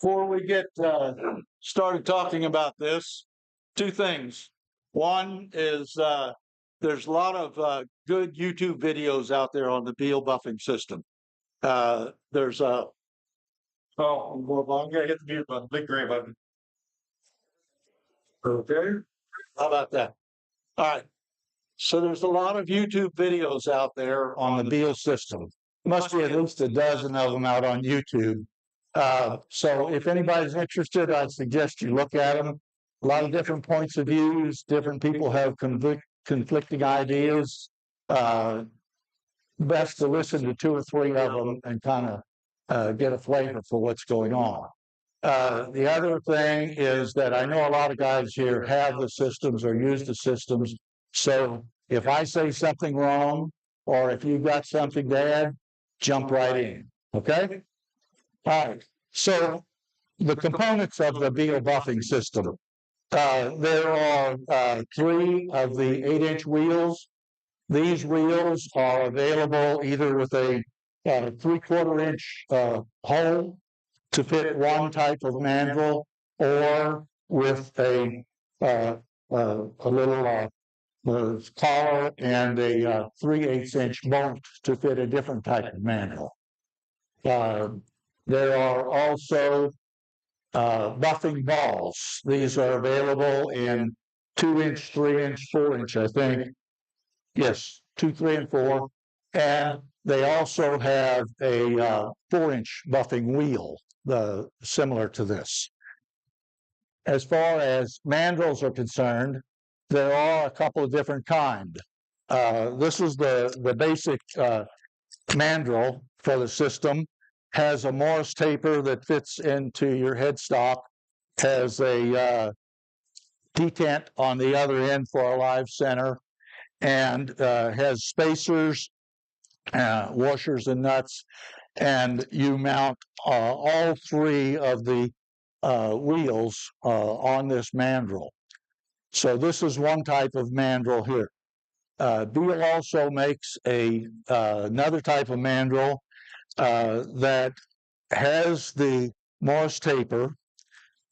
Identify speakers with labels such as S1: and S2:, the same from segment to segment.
S1: Before we get started talking about this, two things. One is there's a lot of good YouTube videos out there on the Beal Buffing System. There's a well, I'm gonna hit the mute button, big gray button. Okay, how about that? All right. So there's a lot of YouTube videos out there on the Beal system. Must be at least a dozen of them out on YouTube. So if anybody's interested, I'd suggest you look at them. A lot of different points of views, different people have conflicting ideas. Best to listen to two or three of them and kind of get a flavor for what's going on. The other thing is that I know a lot of guys here have the systems or use the systems. So if I say something wrong, or if you've got something to add, jump right in. Okay? All right. So the components of the Beal Buffing System. There are 3 of the 8-inch wheels. These wheels are available either with a 3/4-inch hole to fit one type of mandrel, or with a little collar and a 3/8-inch bolt to fit a different type of mandrel. There are also buffing balls. These are available in 2-inch, 3-inch, 4-inch, I think. Yes, 2, 3, and 4. And they also have a 4-inch buffing wheel, similar to this. As far as mandrels are concerned, there are a couple of different kinds. This is the basic mandrel for the system. Has a Morse taper that fits into your headstock, has a detent on the other end for a live center, and has spacers, washers and nuts, and you mount all 3 of the wheels on this mandrel. So this is one type of mandrel here. Beal also makes another type of mandrel that has the Morse taper,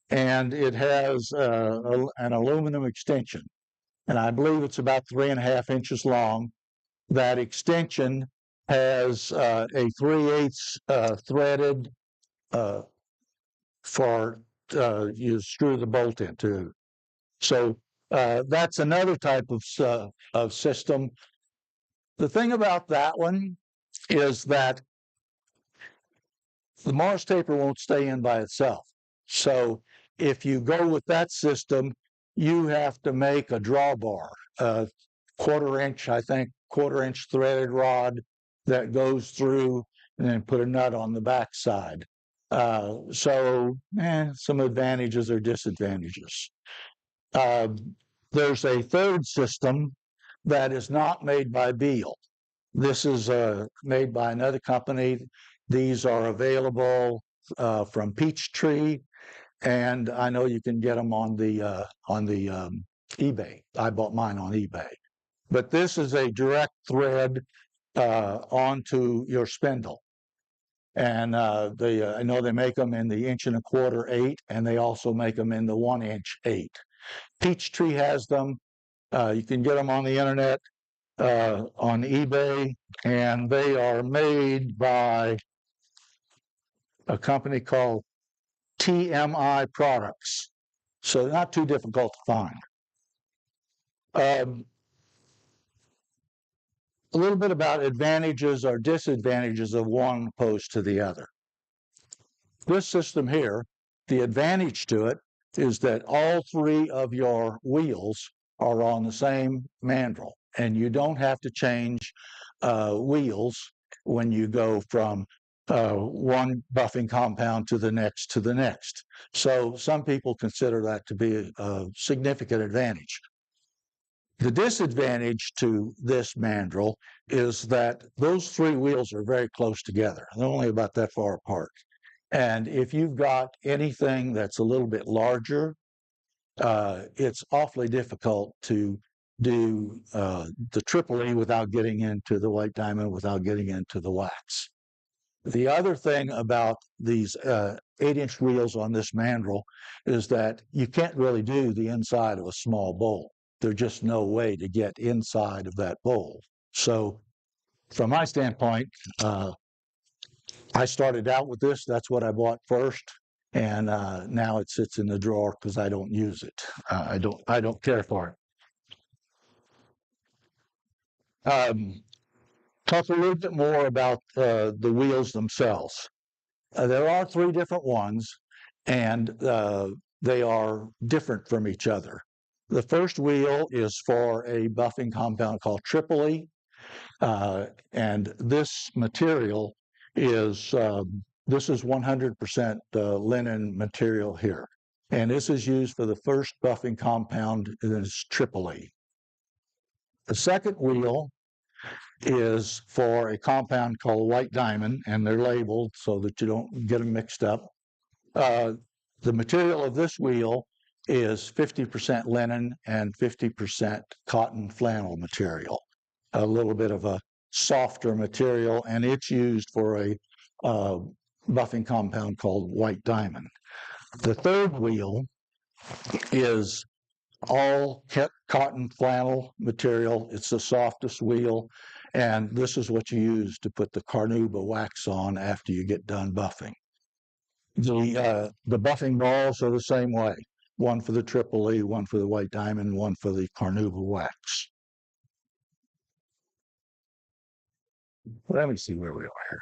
S1: and it has an aluminum extension, and I believe it's about 3.5 inches long. That extension has a 3/8 threaded for you screw the bolt into. So that's another type of system. The thing about that one is that the Morse taper won't stay in by itself. So if you go with that system, you have to make a drawbar, a 1/4-inch, I think, 1/4-inch threaded rod that goes through, and then put a nut on the back side. So some advantages or disadvantages. There's a third system that is not made by Beal. This is made by another company. These are available from Peachtree, and I know you can get them on the eBay. I bought mine on eBay. But this is a direct thread onto your spindle. And I know they make them in the 1.25" 8, and they also make them in the 1-inch 8. Peachtree has them. You can get them on the internet, on eBay, and they are made by a company called TMI Products. So they're not too difficult to find. A little bit about advantages or disadvantages of one opposed to the other. This system here, the advantage to it is that all 3 of your wheels are on the same mandrel, and you don't have to change wheels when you go from one buffing compound to the next. So some people consider that to be a significant advantage. The disadvantage to this mandrel is that those 3 wheels are very close together. They're only about that far apart. And if you've got anything that's a little bit larger, it's awfully difficult to do the triple E without getting into the white diamond, without getting into the wax. The other thing about these 8-inch wheels on this mandrel is that you can't really do the inside of a small bowl. There's just no way to get inside of that bowl. So from my standpoint, I started out with this. That's what I bought first, and now it sits in the drawer because I don't use it. I don't care for it. Talk a little bit more about the wheels themselves. There are 3 different ones, and they are different from each other. The first wheel is for a buffing compound called Tripoli, and this material is this is 100% linen material here, and this is used for the first buffing compound. Is Tripoli. The second wheel is for a compound called white diamond, and they're labeled so that you don't get them mixed up. The material of this wheel is 50% linen and 50% cotton flannel material, a little bit of a softer material, and it's used for a buffing compound called white diamond. The third wheel is all cotton flannel material. It's the softest wheel, and this is what you use to put the carnauba wax on after you get done buffing. The buffing balls are the same way. One for the Tripoli, one for the white diamond, one for the carnauba wax. Let me see where we are here.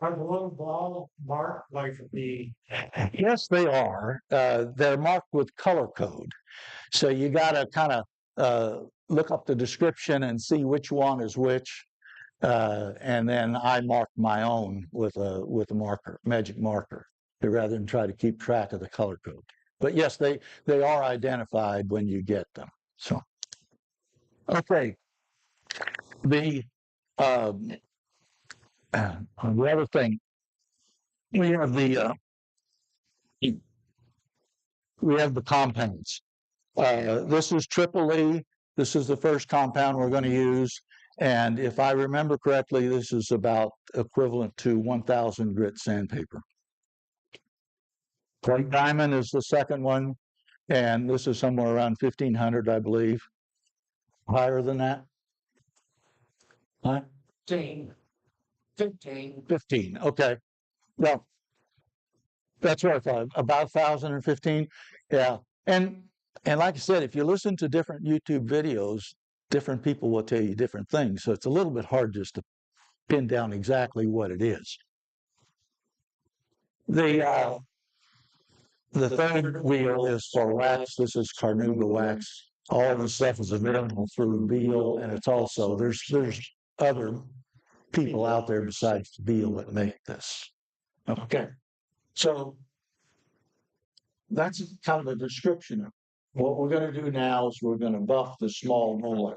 S1: Are the little ball marked like the? Yes, they are. They're marked with color code. So you got to kind of look up the description and see which one is which. And then I mark my own with a marker, magic marker, rather than try to keep track of the color code. But yes, they are identified when you get them. So, okay. The other thing, we have the compounds. This is Tripoli. This is the first compound we're going to use. And if I remember correctly, this is about equivalent to 1,000 grit sandpaper. White diamond is the second one, and this is somewhere around 1,500, I believe. Higher than that? Huh? 15. 15. Okay. Well, that's what I thought. About 1,015. Yeah. And like I said, if you listen to different YouTube videos, different people will tell you different things. So it's a little bit hard just to pin down exactly what it is. The third wheel is for wax. This is carnauba wax. All the stuff is available through Beal, and it's also there's other people out there besides Beal that make this. Okay, so that's kind of a description of what we're going to do now. Is we're going to buff the small molar,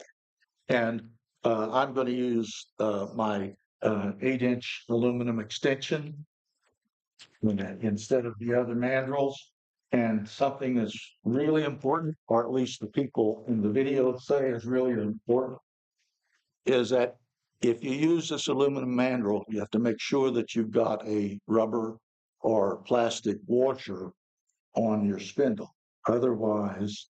S1: and I'm going to use my 8-inch aluminum extension instead of the other mandrels. And something that's really important, or at least the people in the video say is really important, is that if you use this aluminum mandrel, you have to make sure that you've got a rubber or plastic washer on your spindle. Otherwise,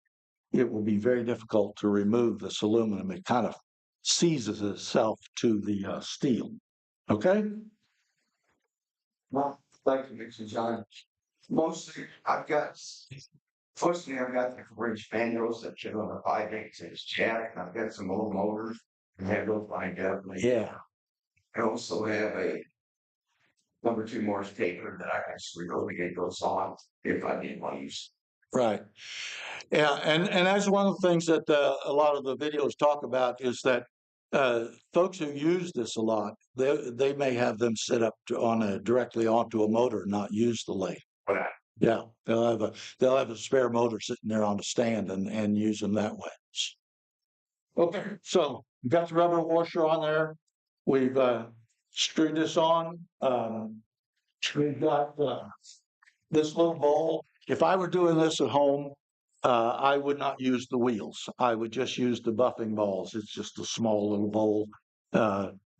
S1: it will be very difficult to remove this aluminum. It kind of seizes itself to the steel. Okay?
S2: Well, thank you, Mr. John. Mostly, I've got the 4-inch manuals that you on a 5/8 jack, and I've got some old motors, and have those lined up.
S1: Yeah.
S2: I also have a number 2 Morse taper that I can just relocate those on if I need one use.
S1: Right. Yeah, and that's one of the things that a lot of the videos talk about is that folks who use this a lot, they may have them set up directly onto a motor and not use the lathe.
S2: Right.
S1: Yeah, they'll have a spare motor sitting there on the stand and use them that way. Okay, so we've got the rubber washer on there. We've screwed this on. We've got this little bowl. If I were doing this at home, I would not use the wheels. I would just use the buffing balls. It's just a small little bowl.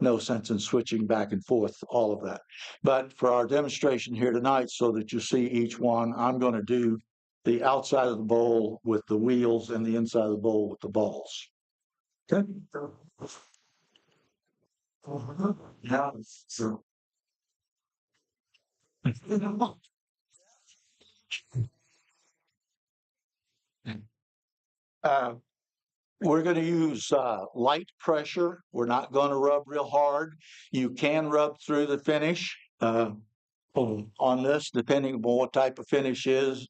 S1: no sense in switching back and forth, all of that. But for our demonstration here tonight, so that you see each one, I'm going to do the outside of the bowl with the wheels and the inside of the bowl with the balls. Okay. Now, so. Uh, we're going to use light pressure. We're not going to rub real hard. You can rub through the finish on this, depending on what type of finish is,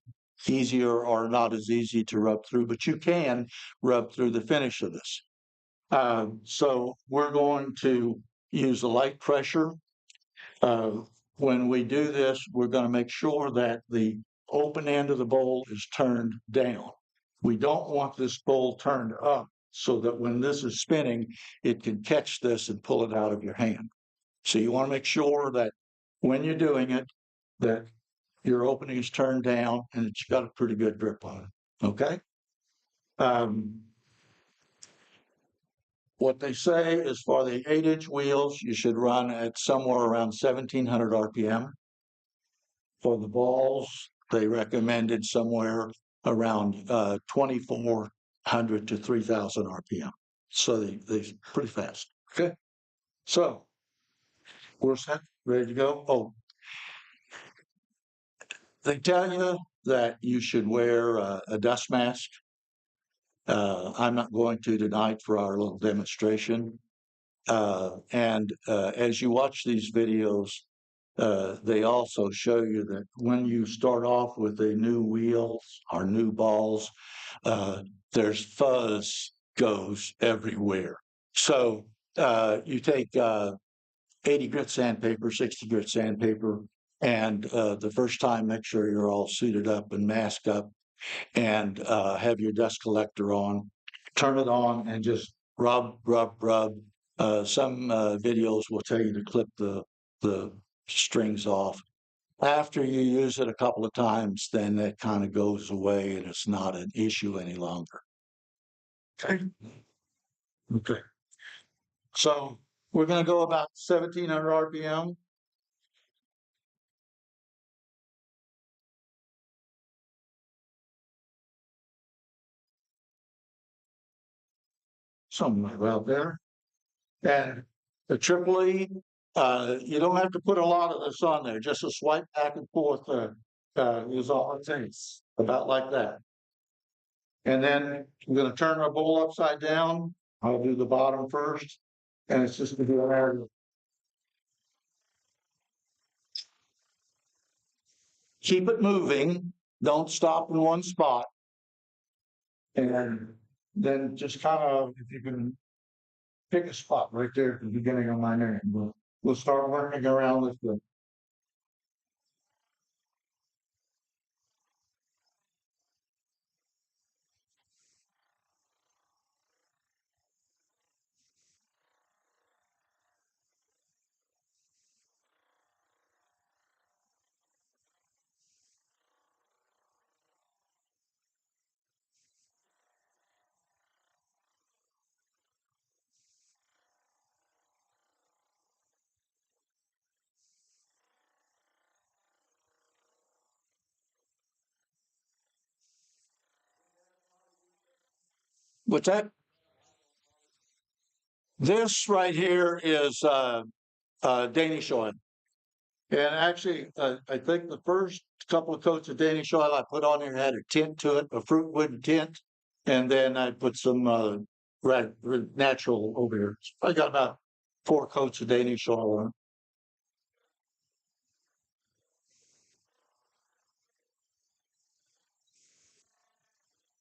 S1: easier or not as easy to rub through, but you can rub through the finish of this. So we're going to use the light pressure. When we do this, we're going to make sure that the open end of the bowl is turned down. We don't want this bowl turned up so that when this is spinning, it can catch this and pull it out of your hand. So you want to make sure that when you're doing it, that your opening is turned down and it's got a pretty good grip on it. Okay? What they say is for the 8-inch wheels, you should run at somewhere around 1,700 RPM. For the balls, they recommended somewhere around 2,400 to 3,000 RPM. So they're pretty fast. Okay. So we're set, ready to go. Oh, they tell you that you should wear a dust mask. I'm not going to tonight for our little demonstration. And as you watch these videos, they also show you that when you start off with a new wheels or new balls, there's fuzz goes everywhere. So you take 80 grit sandpaper, 60 grit sandpaper, and the first time make sure you're all suited up and masked up and have your dust collector on. Turn it on and just rub, rub, rub. Some videos will tell you to clip the strings off. After you use it a couple of times, then that kind of goes away and it's not an issue any longer. Okay. Okay. So we're going to go about 1,700 RPM. Somewhere about there. And the triple E, you don't have to put a lot of this on there. Just a swipe back and forth is all it takes, about like that. And then I'm going to turn our bowl upside down. I'll do the bottom first, and it's just going to be a matter of keep it moving. Don't stop in one spot. And then just kind of, if you can pick a spot right there at the beginning of my name, we'll start working around with the. What's that? This right here is Danish oil. And actually, I think the first couple of coats of Danish oil I put on there had a tint to it, a fruit wood tint. And then I put some natural over here. I got about 4 coats of Danish oil on.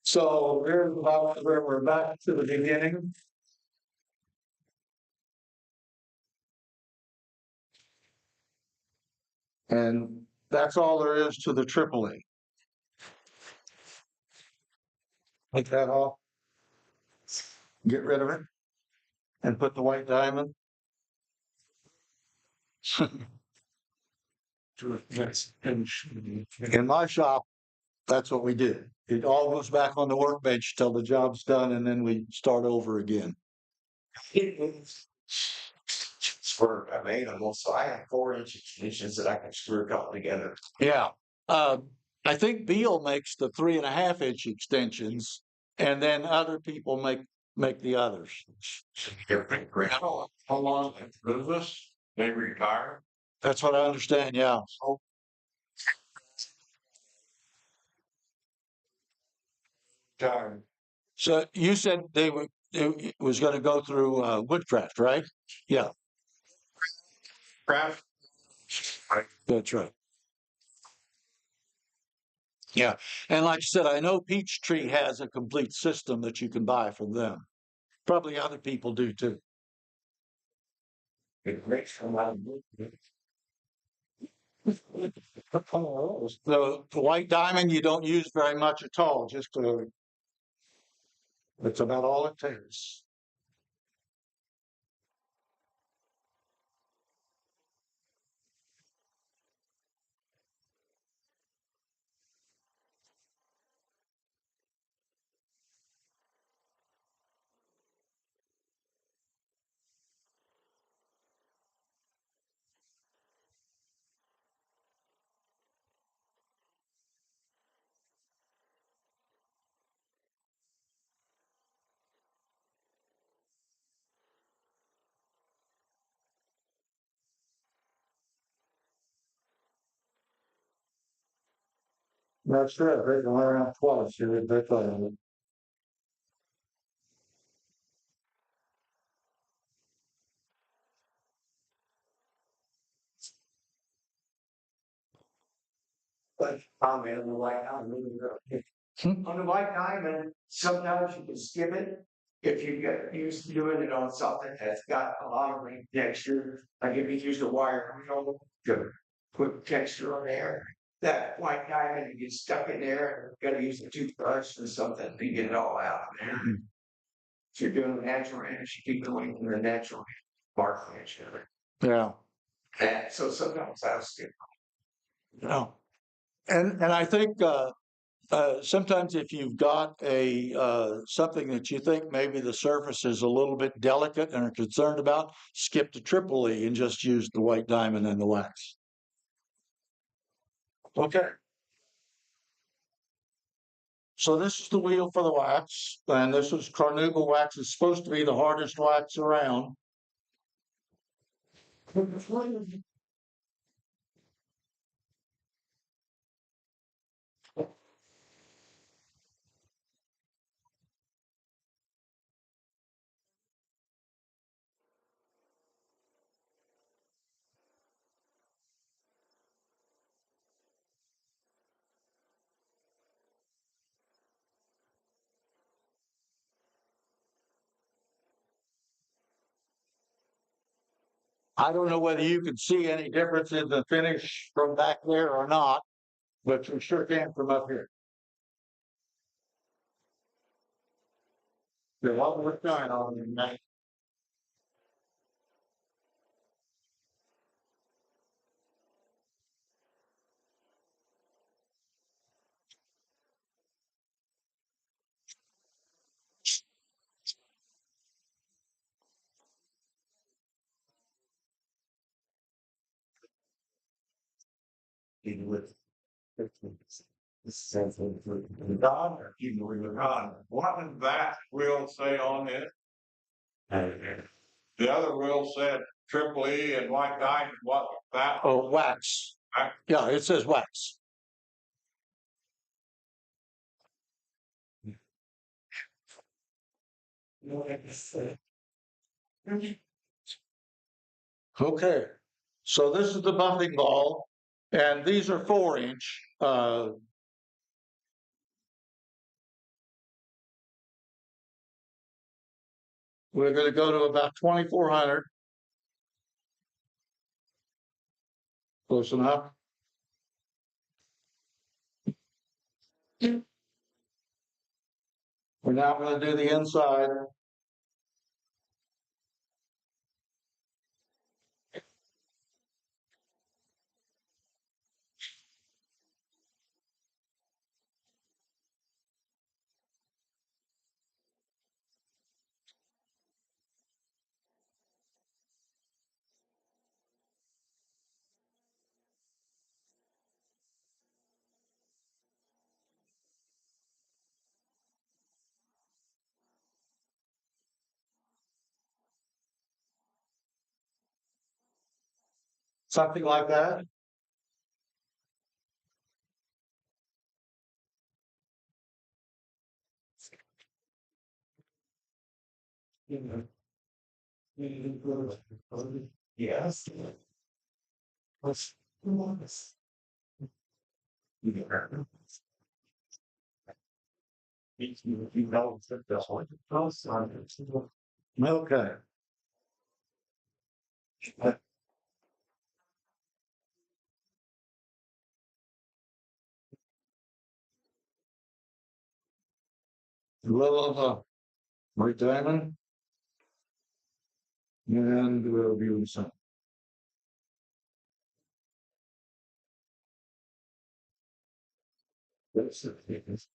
S1: So here's about where we're back to the beginning. And that's all there is to the triple A. Take that off. Get rid of it. And put the white diamond. In my shop, that's what we do. It all goes back on the workbench till the job's done, and then we start over again.
S2: for I made them. So I have 4-inch extensions that I can screw a couple together.
S1: Yeah. I think Beal makes the 3.5-inch extensions, and then other people make the others.
S2: How long is this? They retire.
S1: That's what I understand. Yeah.
S2: Time.
S1: So you said it was going to go through Woodcraft, right? Yeah,
S2: Craft.
S1: that's right. Yeah, and like I said, I know Peachtree has a complete system that you can buy from them. Probably other people do too.
S2: It makes a lot of wood.
S1: The white diamond you don't use very much at all. It's about all it takes. That's right. They can wear around twice. That's right.
S2: But comment on the white diamond. On the white diamond, sometimes you can skip it if you get used to doing it on something that's got a lot of ring texture. Like if you use the wire wheel to put texture on there, that white diamond gets stuck in there. You got to use a toothbrush or something to get it all out of there. If you're doing natural energy, keep going in the natural mark finish.
S1: Yeah.
S2: And so sometimes I'll skip.
S1: Yeah. And I think sometimes if you've got a something that you think maybe the surface is a little bit delicate and are concerned about, skip to triple E and just use the white diamond and the wax. Okay. So this is the wheel for the wax, and this is carnauba wax. It's supposed to be the hardest wax around. I don't know whether you can see any difference in the finish from back there or not, but you sure can from up here. There's a lot more shine on them now.
S2: Even with God, or even with God. What did that will say on it? The other will said triple E and white diamond. What that?
S1: Oh, wax. Yeah, it says wax. Okay. So this is the buffing ball, and these are 4-inch. We're going to go to about 2,400. Close enough. We're now going to do the inside. something like that.
S2: Yes. You know, the whole process.
S1: Okay. A little of a white diamond, and we'll be some. That's it.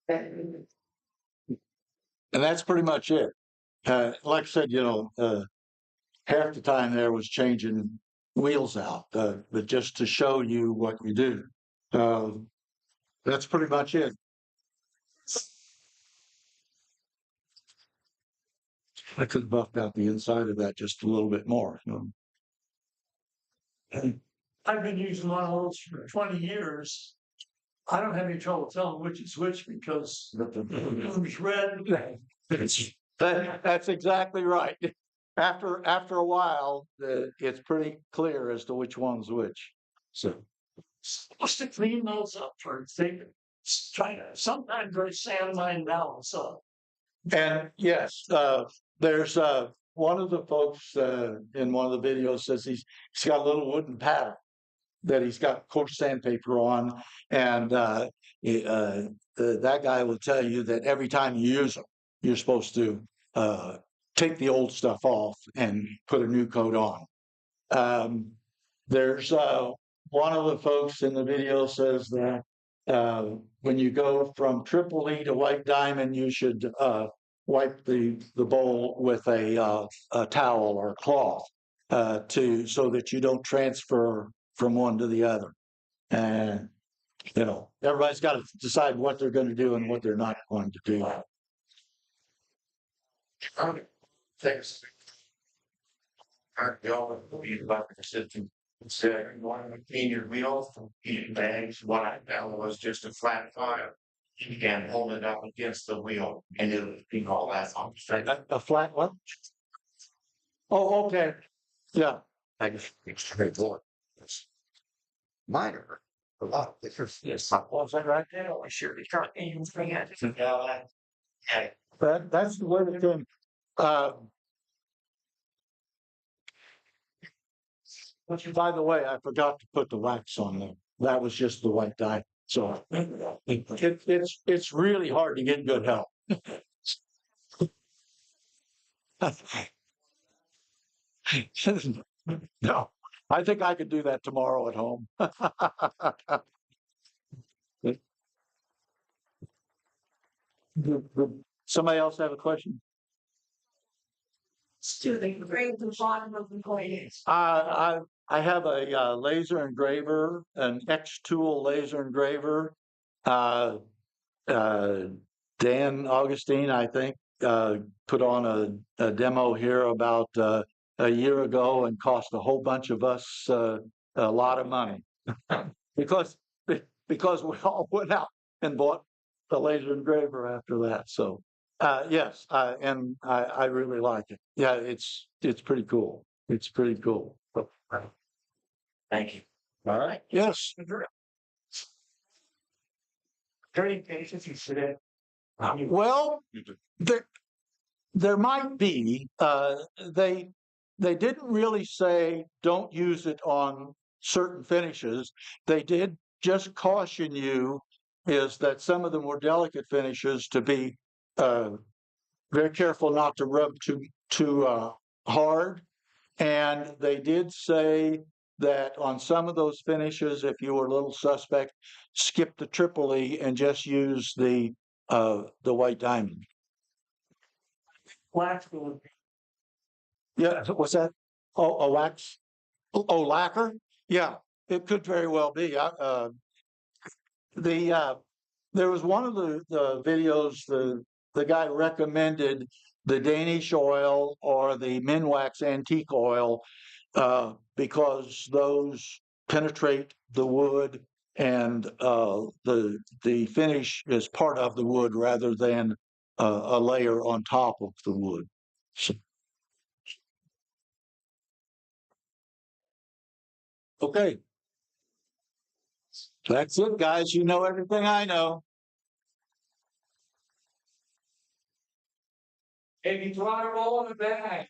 S1: And that's pretty much it. Like I said, half the time there was changing wheels out, but just to show you what you do. Uh, that's pretty much it. I could buff out the inside of that just a little bit more.
S3: I've been using one of those for 20 years. I don't have any trouble telling which is which because it's red.
S1: That's exactly right. After a while, it's pretty clear as to which one's which. So,
S3: Supposed to clean those up first. They try to, sometimes they sand mine down. So
S1: and yes, there's one of the folks in one of the videos says he's got a little wooden paddle that he's got coarse sandpaper on, and that guy will tell you that every time you use them, you're supposed to take the old stuff off and put a new coat on. There's one of the folks in the video says that when you go from triple E to white diamond, you should wipe the bowl with a towel or cloth to so that you don't transfer from one to the other. And everybody's got to decide what they're going to do and what they're not going to do.
S2: Thanks. Y'all Beal Buffing System. Instead, you want to clean your wheels from heated bags. What I found was just a flat file. You can hold it up against the wheel and it'll be all that on straight.
S1: A flat one? Oh, okay. Yeah.
S2: I just it's straightforward. It's minor. A lot different. Yes, I was right there. I sure the truck even bring it. Hey,
S1: That's the way to do. By the way, I forgot to put the wax on there. That was just the white dye. So it's really hard to get good help. No, I think I could do that tomorrow at home. Somebody else have a question?
S3: do they grade the bottom of the blades?
S1: I have a laser engraver, an X tool laser engraver. Uh, uh, Dan Augustine, I think, put on a demo here about a year ago and cost a whole bunch of us a lot of money because because we all went out and bought the laser engraver after that. So yes, and I really like it. Yeah, it's pretty cool. It's pretty cool.
S2: thank you.
S1: All right. Yes.
S2: Turning pages, you should have.
S1: Well, there might be. They didn't really say don't use it on certain finishes. They did just caution you is that some of the more delicate finishes to be very careful not to rub too hard. And they did say that on some of those finishes, if you were a little suspect, skip the triple E and just use the white diamond.
S3: Wax would be.
S1: Yeah, what's that? Oh, a wax? Oh, lacquer? Yeah, it could very well be. There was one of the videos, the guy recommended the Danish oil or the Minwax antique oil because those penetrate the wood and the finish is part of the wood rather than a layer on top of the wood. So, okay, that's it, guys. You know everything I know.
S2: If you try to roll in the bag.